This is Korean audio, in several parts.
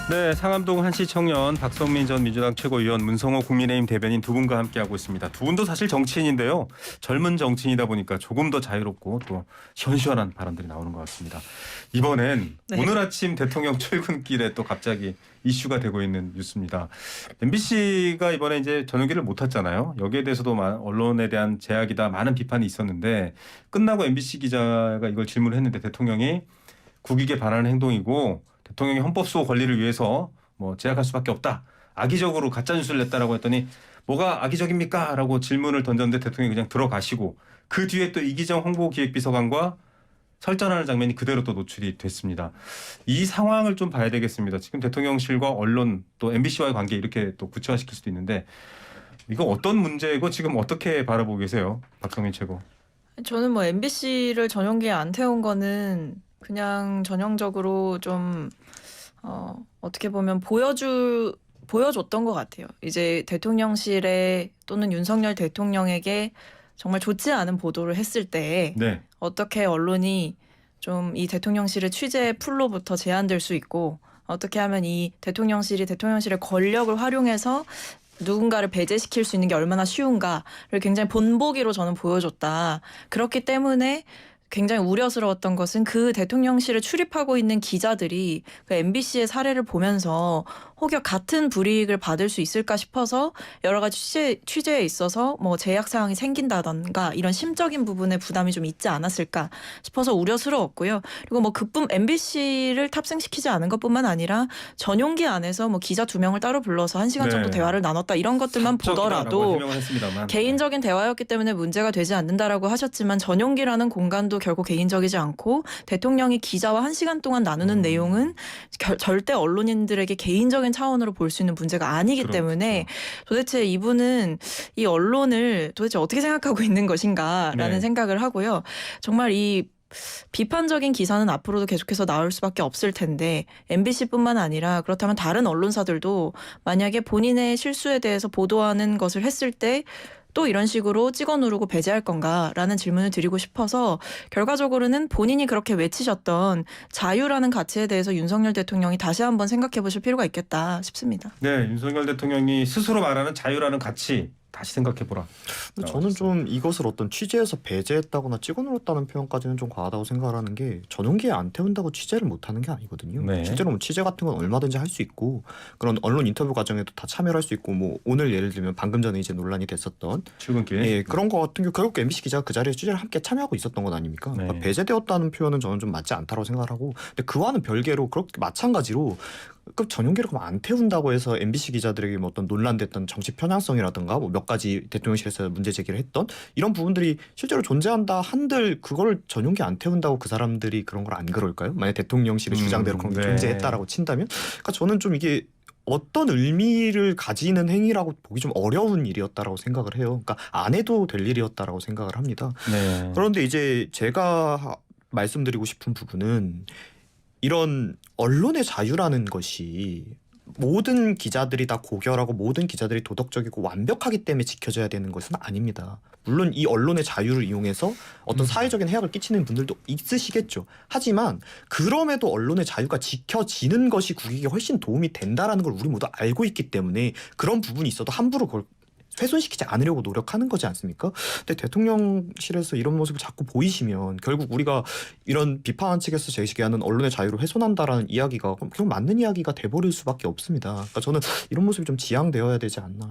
네, 상암동 한시 청년 박성민 전 민주당 최고위원, 문성호 국민의힘 대변인 두 분과 함께하고 있습니다. 두 분도 사실 정치인인데요. 젊은 정치인이다 보니까 조금 더 자유롭고 또 시원시원한 발언들이 나오는 것 같습니다. 이번엔 오늘 아침 대통령 출근길에 또 갑자기 이슈가 되고 있는 뉴스입니다. MBC가 이번에 이제 전용기를 못 탔잖아요. 여기에 대해서도 언론에 대한 제약이다 많은 비판이 있었는데 끝나고 MBC 기자가 이걸 질문을 했는데 대통령이 국익에 반하는 행동이고 대통령이 헌법수호 권리를 위해서 제약할 수밖에 없다. 악의적으로 가짜뉴스를 냈다라고 했더니 뭐가 악의적입니까? 라고 질문을 던졌는데 대통령이 그냥 들어가시고 그 뒤에 또 이기정 홍보기획비서관과 설전하는 장면이 그대로 또 노출이 됐습니다. 이 상황을 좀 봐야 되겠습니다. 지금 대통령실과 언론 또 MBC와의 관계 이렇게 또 구체화시킬 수도 있는데 이거 어떤 문제고 지금 어떻게 바라보고 계세요? 박성민 최고. 저는 MBC를 전용기에 안 태운 거는 그냥 전형적으로 좀 어떻게 보면 보여줬던 것 같아요. 이제 대통령실에 또는 윤석열 대통령에게 정말 좋지 않은 보도를 했을 때 어떻게 언론이 좀 이 대통령실의 취재 풀로부터 제한될 수 있고 어떻게 하면 이 대통령실의 권력을 활용해서 누군가를 배제시킬 수 있는 게 얼마나 쉬운가를 굉장히 본보기로 저는 보여줬다. 그렇기 때문에 굉장히 우려스러웠던 것은 그 대통령실에 출입하고 있는 기자들이 그 MBC의 사례를 보면서 혹여 같은 불이익을 받을 수 있을까 싶어서 여러 가지 취재에 있어서 제약 사항이 생긴다던가 이런 심적인 부분에 부담이 좀 있지 않았을까 싶어서 우려스러웠고요. 그리고 그뿐 MBC를 탑승시키지 않은 것뿐만 아니라 전용기 안에서 기자 2명을 따로 불러서 1시간 정도 대화를 나눴다 이런 것들만 보더라도 개인적인 대화였기 때문에 문제가 되지 않는다라고 하셨지만 전용기라는 공간도 결국 개인적이지 않고 대통령이 기자와 1시간 동안 나누는 내용은 절대 언론인들에게 개인적인 차원으로 볼 수 있는 문제가 아니기 때문에 도대체 이분은 이 언론을 도대체 어떻게 생각하고 있는 것인가라는 생각을 하고요. 정말 이 비판적인 기사는 앞으로도 계속해서 나올 수밖에 없을 텐데 MBC뿐만 아니라 그렇다면 다른 언론사들도 만약에 본인의 실수에 대해서 보도하는 것을 했을 때 또 이런 식으로 찍어 누르고 배제할 건가라는 질문을 드리고 싶어서 결과적으로는 본인이 그렇게 외치셨던 자유라는 가치에 대해서 윤석열 대통령이 다시 한번 생각해 보실 필요가 있겠다 싶습니다. 네, 윤석열 대통령이 스스로 말하는 자유라는 가치 다시 생각해보라. 저는 좀 이것을 어떤 취재에서 배제했다거나 찍어 눌렀다는 표현까지는 좀 과하다고 생각을 하는 게 전용기에 안 태운다고 취재를 못하는 게 아니거든요. 실제로 취재 같은 건 얼마든지 할 수 있고 그런 언론 인터뷰 과정에도 다 참여를 할 수 있고 오늘 예를 들면 방금 전에 이제 논란이 됐었던 출근길 그런 거 같은 경우 결국 MBC 기자가 그 자리에 취재를 함께 참여하고 있었던 것 아닙니까? 그러니까 배제되었다는 표현은 저는 좀 맞지 않다고 생각을 하고 근데 그와는 별개로 그렇게 마찬가지로 그 전용기를 그럼 안 태운다고 해서 MBC 기자들에게 어떤 논란됐던 정치 편향성이라든가 몇 가지 대통령실에서 문제 제기를 했던 이런 부분들이 실제로 존재한다 한들 그걸 전용기 안 태운다고 그 사람들이 그런 걸 안 그럴까요? 만약 대통령실의 주장대로 그런 게 존재했다라고 친다면 그러니까 저는 좀 이게 어떤 의미를 가지는 행위라고 보기 좀 어려운 일이었다라고 생각을 해요. 그러니까 안 해도 될 일이었다라고 생각을 합니다. 그런데 이제 제가 말씀드리고 싶은 부분은 이런 언론의 자유라는 것이 모든 기자들이 다 고결하고 모든 기자들이 도덕적이고 완벽하기 때문에 지켜져야 되는 것은 아닙니다. 물론 이 언론의 자유를 이용해서 어떤 사회적인 해악을 끼치는 분들도 있으시겠죠. 하지만 그럼에도 언론의 자유가 지켜지는 것이 국익에 훨씬 도움이 된다라는 걸 우리 모두 알고 있기 때문에 그런 부분이 있어도 함부로 그걸 훼손시키지 않으려고 노력하는 거지 않습니까? 근데 대통령실에서 이런 모습을 자꾸 보이시면 결국 우리가 이런 비판한 측에서 제시하는 언론의 자유를 훼손한다라는 이야기가 그냥 맞는 이야기가 돼버릴 수밖에 없습니다. 그러니까 저는 이런 모습이 좀 지양되어야 되지 않나.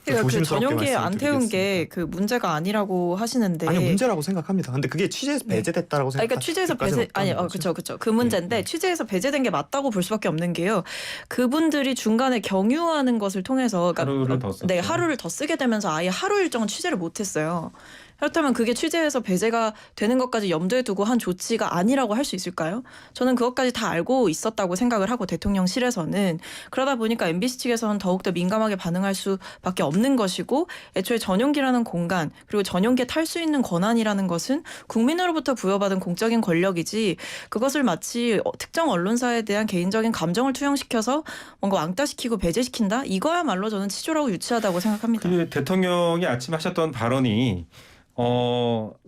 그러니까 그 전용기에 안 태운 게 그 문제가 아니라고 하시는데 아니 문제라고 생각합니다. 근데 그게 취재에서 배제됐다라고 생각. 그러니까 취재에서 배제 그렇죠. 그 문제인데 취재에서 배제된 게 맞다고 볼 수밖에 없는 게요. 그분들이 중간에 경유하는 것을 통해서 하루를 더 쓰게 되면서 아예 하루 일정은 취재를 못했어요. 그렇다면 그게 취재에서 배제가 되는 것까지 염두에 두고 한 조치가 아니라고 할 수 있을까요? 저는 그것까지 다 알고 있었다고 생각을 하고 대통령실에서는 그러다 보니까 MBC 측에서는 더욱더 민감하게 반응할 수밖에 없는 것이고 애초에 전용기라는 공간 그리고 전용기에 탈 수 있는 권한이라는 것은 국민으로부터 부여받은 공적인 권력이지 그것을 마치 특정 언론사에 대한 개인적인 감정을 투영시켜서 뭔가 왕따시키고 배제시킨다? 이거야말로 저는 치졸하고 유치하다고 생각합니다. 그 대통령이 아침 하셨던 발언이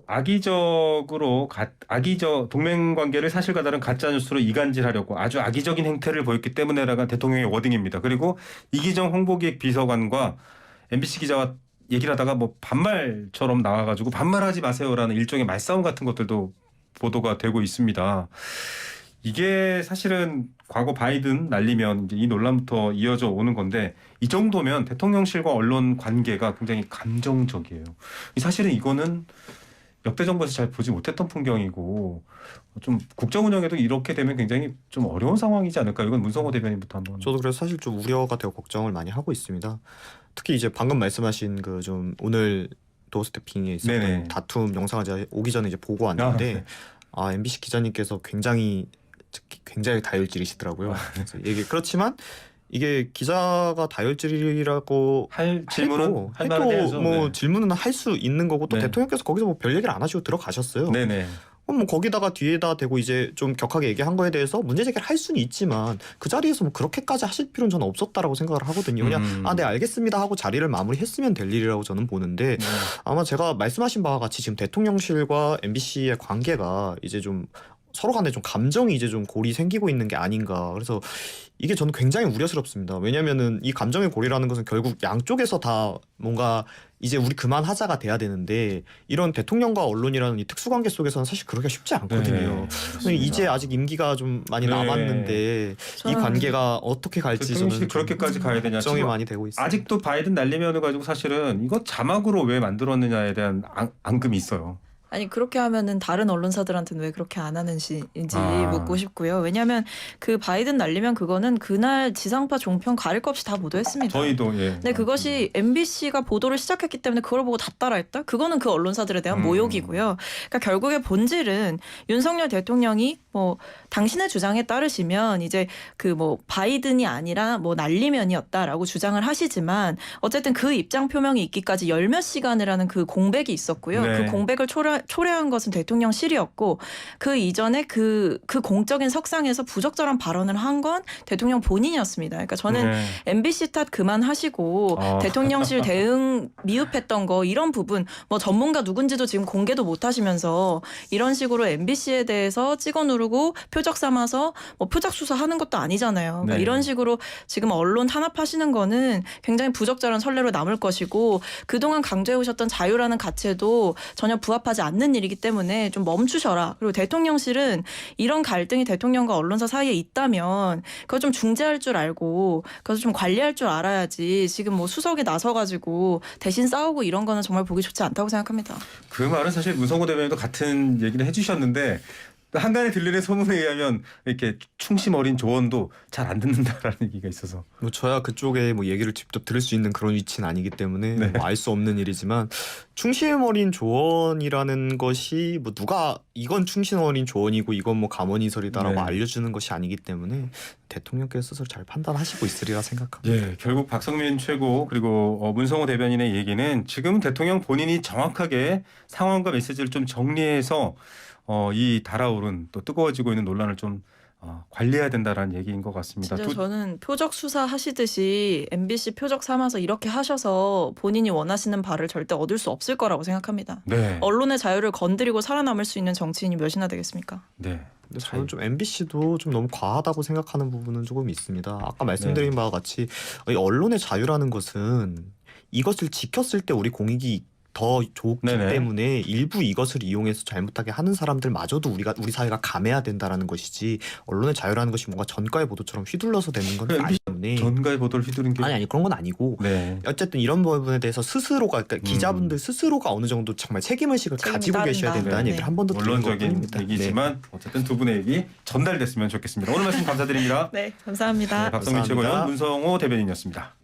악의적으로 동맹 관계를 사실과 다른 가짜 뉴스로 이간질하려고 아주 악의적인 행태를 보였기 때문에라가 대통령의 워딩입니다. 그리고 이기정 홍보기획 비서관과 MBC 기자와 얘기를 하다가 뭐 반말처럼 나와가지고 반말하지 마세요라는 일종의 말싸움 같은 것들도 보도가 되고 있습니다. 이게 사실은 과거 바이든 날리면 이제 이 논란부터 이어져 오는 건데 이 정도면 대통령실과 언론 관계가 굉장히 감정적이에요. 사실은 이거는 역대 정부에서 잘 보지 못했던 풍경이고 좀 국정 운영에도 이렇게 되면 굉장히 좀 어려운 상황이지 않을까. 이건 문성호 대변인부터 한번. 저도 그래서 사실 좀 우려가 되고 걱정을 많이 하고 있습니다. 특히 이제 방금 말씀하신 그 좀 오늘 도어스태핑에 있었던 네네. 다툼 영상을 제가 오기 전에 이제 보고 왔는데 MBC 기자님께서 굉장히 다혈질이시더라고요. 그래서 이게 그렇지만 이게 기자가 다혈질이라고 할 질문은 할 만한 해야죠. 뭐 네. 질문은 할 수 있는 거고 또 네. 대통령께서 거기서 뭐 별 얘기를 안 하시고 들어가셨어요. 네네. 뭐 거기다가 뒤에다 대고 이제 좀 격하게 얘기한 거에 대해서 문제 제기를 할 수는 있지만 그 자리에서 뭐 그렇게까지 하실 필요는 저는 없었다라고 생각을 하거든요. 그냥 네 알겠습니다 하고 자리를 마무리했으면 될 일이라고 저는 보는데 아마 제가 말씀하신 바와 같이 지금 대통령실과 MBC의 관계가 이제 좀 서로 간에 좀 감정이 이제 좀 골이 생기고 있는 게 아닌가. 그래서 이게 저는 굉장히 우려스럽습니다. 왜냐면은 이 감정의 골이라는 것은 결국 양쪽에서 다 뭔가 이제 우리 그만하자가 돼야 되는데 이런 대통령과 언론이라는 이 특수관계 속에서는 사실 그러기가 쉽지 않거든요. 네, 이제 아직 임기가 좀 많이 네. 남았는데 이 관계가 어떻게 갈지 저는 그렇게까지 가야 되냐. 걱정이 지금 많이 되고 있어요. 아직도 바이든 날리면을 가지고 사실은 이거 자막으로 왜 만들었느냐에 대한 앙금이 있어요. 아니 그렇게 하면은 다른 언론사들한테는 왜 그렇게 안 하는지 묻고 싶고요. 왜냐하면 그 바이든 날리면 그거는 그날 지상파 종편 가릴 것 없이 다 보도했습니다. 저희도 예. 근데 그것이 MBC가 보도를 시작했기 때문에 그걸 보고 다 따라했다? 그거는 그 언론사들에 대한 모욕이고요. 그러니까 결국에 본질은 윤석열 대통령이 뭐 당신의 주장에 따르시면 이제 그 뭐 바이든이 아니라 뭐 날리면이었다라고 주장을 하시지만 어쨌든 그 입장 표명이 있기까지 열 몇 시간을 하는 그 공백이 있었고요. 네. 그 공백을 초래한 것은 대통령실이었고 그 이전에 그 공적인 석상에서 부적절한 발언을 한 건 대통령 본인이었습니다. 그러니까 저는 네. MBC 탓 그만하시고 대통령실 대응 미흡했던 거 이런 부분 뭐 전문가 누군지도 지금 공개도 못 하시면서 이런 식으로 MBC에 대해서 찍어 누르고 표적 삼아서 뭐 표적 수사하는 것도 아니잖아요. 그러니까 네. 이런 식으로 지금 언론 탄압하시는 거는 굉장히 부적절한 선례로 남을 것이고 그동안 강조해 오셨던 자유라는 가치에도 전혀 부합하지 않는 일이기 때문에 좀 멈추셔라. 그리고 대통령실은 이런 갈등이 대통령과 언론사 사이에 있다면 그거 좀 중재할 줄 알고 그래서 좀 관리할 줄 알아야지 지금 뭐 수석에 나서가지고 대신 싸우고 이런 거는 정말 보기 좋지 않다고 생각합니다. 그 말은 사실 문성호 대변인도 같은 얘기를 해주셨는데 한간에 들리는 소문에 의하면 이렇게 충심 어린 조언도 잘 안 듣는다라는 얘기가 있어서 뭐 저야 그쪽에 뭐 얘기를 직접 들을 수 있는 그런 위치는 아니기 때문에 네. 뭐 알 수 없는 일이지만 충심 어린 조언이라는 것이 뭐 누가 이건 충심 어린 조언이고 이건 뭐 감언이설이다라고 네. 알려주는 것이 아니기 때문에 대통령께서 스스로 잘 판단하시고 있으리라 생각합니다. 예, 결국 박성민 최고 그리고 문성호 대변인의 얘기는 지금 대통령 본인이 정확하게 상황과 메시지를 좀 정리해서 이 달아오른 또 뜨거워지고 있는 논란을 좀 관리해야 된다라는 얘기인 것 같습니다. 진짜 저는 표적 수사 하시듯이 MBC 표적 삼아서 이렇게 하셔서 본인이 원하시는 바를 절대 얻을 수 없을 거라고 생각합니다. 네. 언론의 자유를 건드리고 살아남을 수 있는 정치인이 몇이나 되겠습니까? 네. 근데 저는 좀 MBC도 좀 너무 과하다고 생각하는 부분은 조금 있습니다. 아까 말씀드린 바와 같이 이 언론의 자유라는 것은 이것을 지켰을 때 우리 공익이 더 좋기 네네. 때문에 일부 이것을 이용해서 잘못하게 하는 사람들마저도 우리 사회가 감해야 된다라는 것이지 언론의 자유라는 것이 뭔가 전가의 보도처럼 휘둘러서 되는 건 아니기 때문에 전가의 보도를 휘두른 게 아니 그런 건 아니고 네. 어쨌든 이런 부분에 대해서 스스로가 그러니까 기자분들 스스로가 어느 정도 정말 책임의식을 책임이 가지고 계셔야 따른다. 된다는 네. 얘기를 한 번 더 드리는 원론적인 것뿐입니다. 얘기지만 어쨌든 두 분의 얘기 전달됐으면 좋겠습니다. 오늘 말씀 감사드립니다. 네, 감사합니다. 네, 박성민 감사합니다. 최고위원 문성호 대변인이었습니다.